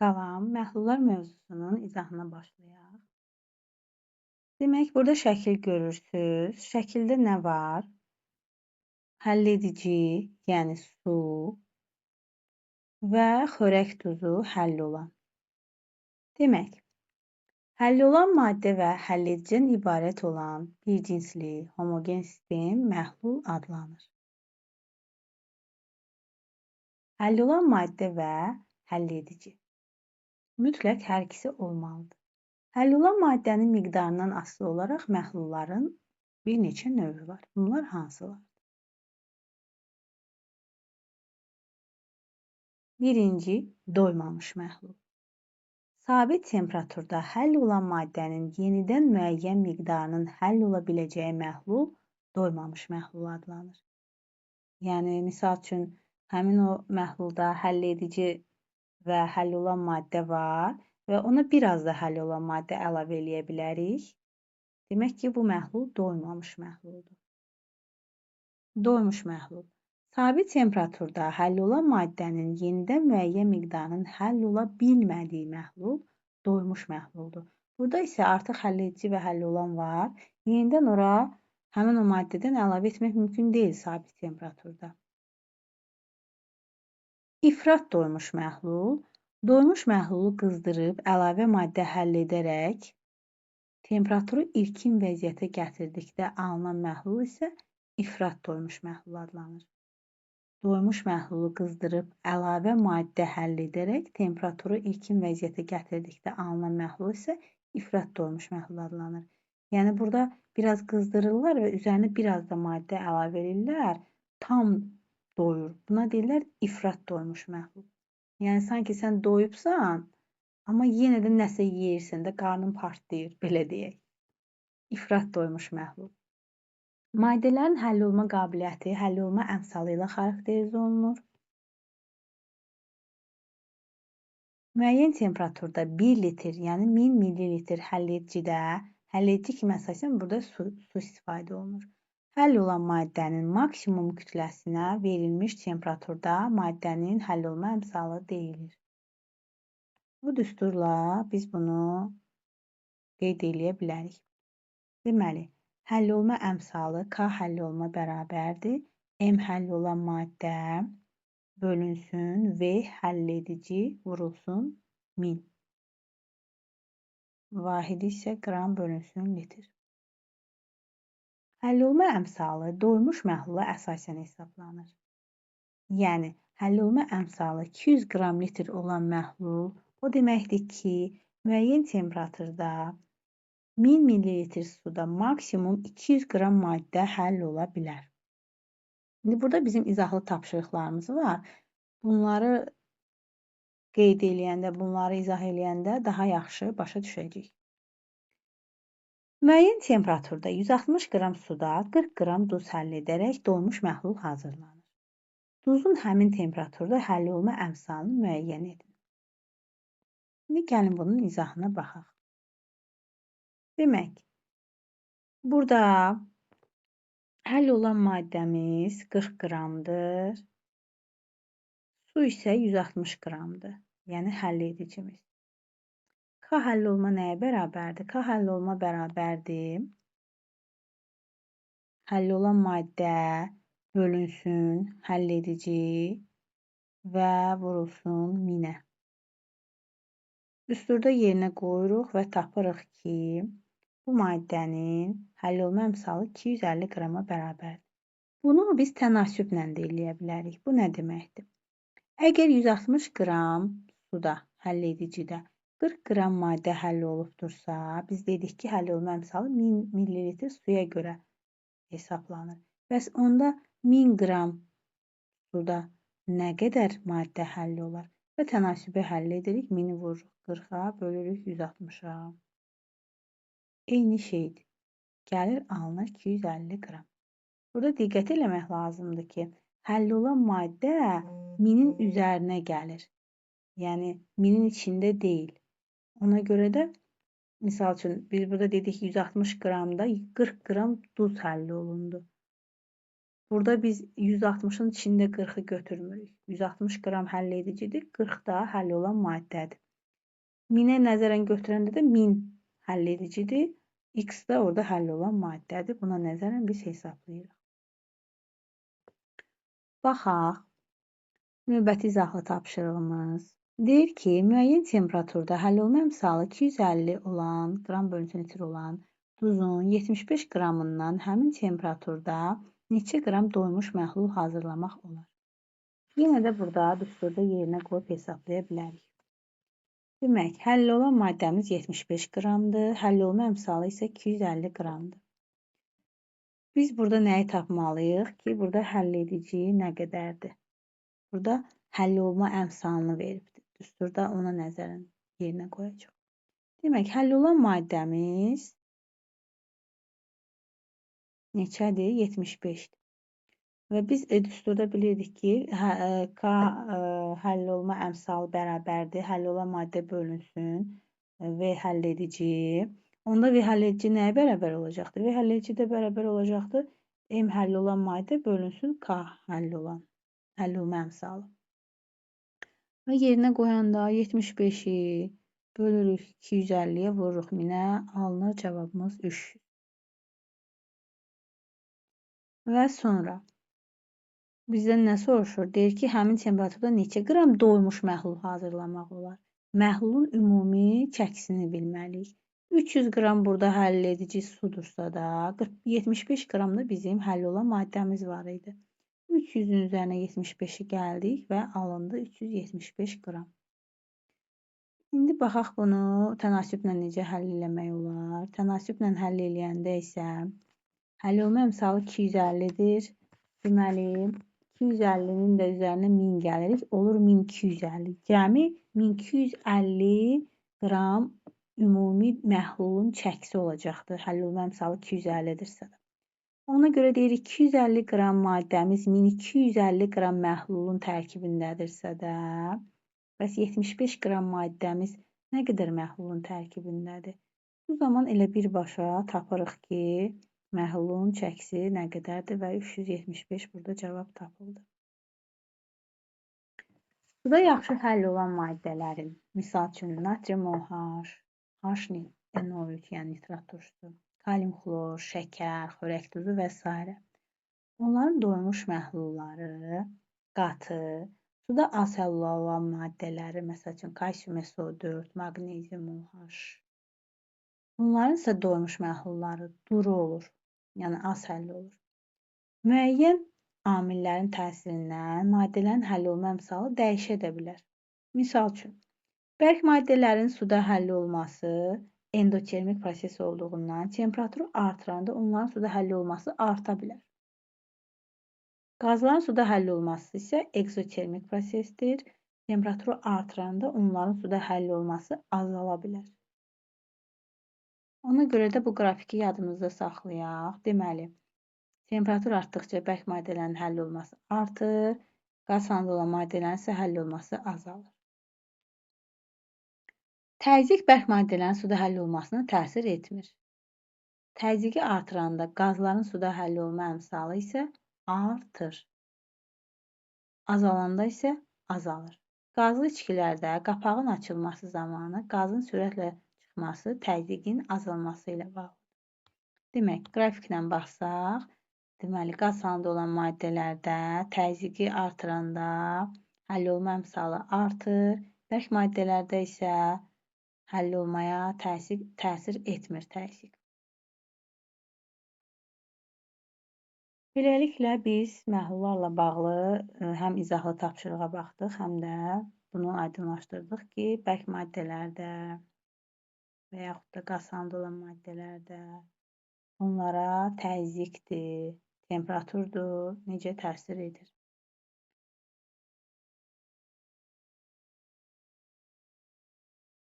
Salam, məhlullar mövzusunun izahına başlayaq. Demək, burada şəkil görürsüz. Şəkildə nə var? Həlledici, yəni su və xörək duzu həll olan. Demək, həll olan maddə və həlledicidən ibarət olan bir cinsli homogen sistem məhlul adlanır. Həll olan maddə və həlledici. Mütləq hər ikisi olmalıdır. Həll olan maddənin miqdarından asılı olaraq məhlulların bir neçə növü var. Bunlar hansılar? Birinci, doymamış məhlul. Sabit temperaturda həll olan maddənin yenidən müəyyən miqdarının həll ola biləcəyi məhlul doymamış məhlul adlanır. Yəni, misal üçün, həmin o məhlulda həlledici və həll olan maddə var və ona biraz da həll olan maddə əlavə eləyə bilərik. Demək ki, bu məhlul doymamış məhluldur. Doymuş məhlul. Sabit temperaturda həll olan maddənin yenidən müəyyən miqdarının həll ola bilmədiyi məhlul doymuş məhluldur. Burada isə artıq həlledici və həll olan var. Yenidən ora həmin o maddədən əlavə etmək mümkün deyil sabit temperaturda. İfrat doymuş məhlul. Doymuş məhlulu qızdırıb əlavə maddə həll edərək temperaturu ilkin vəziyyətə gətirdikdə alınan məhlul isə ifrat doymuş məhlul adlanır. Doymuş məhlulu qızdırıb əlavə maddə həll edərək temperaturu ilkin vəziyyətə gətirdikdə alınan məhlul isə ifrat doymuş məhlul adlanır. Yəni burada biraz qızdırırlar və üzərinə biraz da maddə əlavə edirlər, tam doyur. Buna deyirlər ifrat doymuş məhlul. Yəni sanki sən doyubsan, amma yenə də nəsə yeyirsən də qarnın partlayır, belə deyək. İfrat doymuş məhlul. Maddələrin həll olma qabiliyyəti həll olma əmsalı ilə xarakterizə olunur. Müəyyən temperaturda 1 litr, yəni 1000 ml həlledicidə, həlledici kimi əsasən burada su istifadə olunur. Həll olan maddənin maksimum kütləsinə verilmiş temperaturda maddənin həll olma əmsalı deyilir. Bu düsturla biz bunu qeyd eləyə bilərik. Deməli, həll olma əmsalı K həll olma bərabərdir. M həll olan maddə bölünsün V həlledici vurulsun 1000. Vahidi isə qram bölünsün litr. Həll olma əmsalı doymuş məhlula əsasən hesablanır. Yəni, həll olma əmsalı 200 qram litr olan məhlul o deməkdir ki, müəyyən temperaturda 1000 ml suda maksimum 200 qram maddə həll ola bilər. İndi burada bizim izahlı tapşırıqlarımız var. Bunları qeyd eləyəndə, bunları izah eləyəndə daha yaxşı başa düşəcəyik. Müəyyən temperaturda 160 qram suda 40 qram duz həll edərək doymuş məhlul hazırlanır. Duzun həmin temperaturda həll olma əmsalını müəyyən edin. İndi gəlin bunun izahına baxaq. Demək, burada həll olan maddəmiz 40 qramdır. Su isə 160 qramdır. Yəni həll edicimiz. K həll olma nəyə bərabərdir? K həll olma bərabərdir. Həll olan maddə bölünsün həlledici və vurulsun 1000-ə. Düsturda yerinə qoyuruq və tapırıq ki, bu maddənin həll olma əmsalı 250 qrama bərabərdir. Bunu biz tənasüblə də eləyə bilərik. Bu nə deməkdir? Əgər 160 qram suda, həlledicidə 40 qram maddə həll olubdursa, biz dedik ki, həll olma əmsalı 1000 ml suya görə hesablanır. Bəs onda 1000 qram suda nə qədər maddə həll olar? Və tənasübü həll edirik. 1000-i vururuq 40-a, bölürük 160-a. Eyni şeydir. Gəlir alınır 250 qram. Burada diqqət eləmək lazımdır ki, həll olan maddə 1000-in üzərinə gəlir. Yəni 1000-in içində deyil. Ona görə də misal üçün biz burada dedik 160 qramda 40 qram duz həll olundu. Burada biz 160-ın içində 40-ı götürmürük. 160 qram həll edicidir, 40 da həll olan maddədir. Minə nəzərən götürəndə də min həll edicidir. X də orada həll olan maddədir. Buna nəzərən biz hesablayırıq. Baxaq. Növbəti izahlı tapşırığımız. Deyir ki, müəyyən temperaturda həll olma əmsalı 250 olan, qram bölünsün litr olan duzun 75 qramından həmin temperaturda neçə qram doymuş məhlul hazırlamaq olar? Yenə də burada düsturda yerinə qoyub hesablaya bilərik. Demək, həll olan maddəmiz 75 qramdır, həll olma əmsalı isə 250 qramdır. Biz burada nəyi tapmalıyıq ki, burada həll edici nə qədərdir? Burada həll olma əmsalını veribdir. Düsturda ona nəzərən yerinə qoyacaq. Demək, həll olan maddəmiz neçədir? 75-dir. Və biz düsturda bilirdik ki, K həll olma əmsalı bərabərdir. Həll olan maddə bölünsün V həll edici. Onda V həll edici nəyə bərabər olacaqdır? V həll edici də bərabər olacaqdır. M həll olan maddə bölünsün K həll olma əmsalı. Və yerinə qoyanda 75-i bölürük 250-yə, vururuq 1000-ə, alınır cavabımız 300. Və sonra bizdən nə soruşur? Deyir ki, həmin temperaturda neçə qram doymuş məhlul hazırlamaq olar? Məhlulun ümumi çəkisini bilməliyik. 300 qram burada həll edici sudursa da, 75 qram da bizim həll olan maddəmiz var idi. 300-ün üzərinə 75-i gəldik və alındı 375 qram. İndi baxaq bunu tənasüblə necə həll eləmək olar. Tənasüblə həll eləyəndə isə həll olma əmsalı 250-dir. Deməli, 250-nin də üzərinə 1000 gəlirik. Olur 1250. Cəmi 1250 qram ümumi məhlulun çəkisi olacaqdır. Həll olma əmsalı 250-dirsə də. Ona görə deyirik 250 qram maddəmiz 1250 qram məhlulun tərkibindədirsə də, bəs 75 qram maddəmiz nə qədər məhlulun tərkibindədir? Bu zaman elə birbaşa tapırıq ki, məhlulun çəkisi nə qədərdir və 375 burada cavab tapıldı. Burada yaxşı həll olan maddələrin, misal üçün natrium OH, HNO3, yəni nitrat turşusu, kalium xlor, şəkər, xörək duzu və s. Onların doymuş məhlulları, qatı, suda az həll olan maddələri, məsəl üçün kalsium SO4, maqnezium OH. Bunların isə doymuş məhlulları duru olur, yəni az həll olur. Müəyyən amillərin təsirindən maddələrin həll olma əmsalı dəyişə də bilər. Misal üçün, bərk maddələrin suda həll olması endotermik proses olduğundan temperaturu artıranda onların suda həll olması arta bilər. Qazların suda həll olması isə ekzotermik prosesdir. Temperaturu artıranda onların suda həll olması azala bilər. Ona görə də bu qrafiki yadımızda saxlayaq. Deməli, temperatur artdıqca bərk maddələrin həll olması artır, qaz halında olan maddələrin isə həll olması azalır. Təzyiq bərk maddələrin suda həll olmasına təsir etmir. Təzyiqi artıranda qazların suda həll olma əmsalı isə artır. Azalanda isə azalır. Qazlı içkilərdə qapağın açılması zamanı qazın sürətlə çıxması təzyiqin azalması ilə bağlıdır. Demək, qrafiklə baxsaq, deməli, qaz halında olan maddələrdə təzyiqi artıranda həll olma əmsalı artır, bərk maddələrdə isə həll olmaya təsir etmir təzyiq. Beləliklə, biz məhlullarla bağlı həm izahlı tapşırığa baxdıq, həm də bunu aydınlaşdırdıq ki, bərk maddələrdə və yaxud da qaz halında olan maddələrdə onlara təzyiqdir, temperaturdur, necə təsir edir.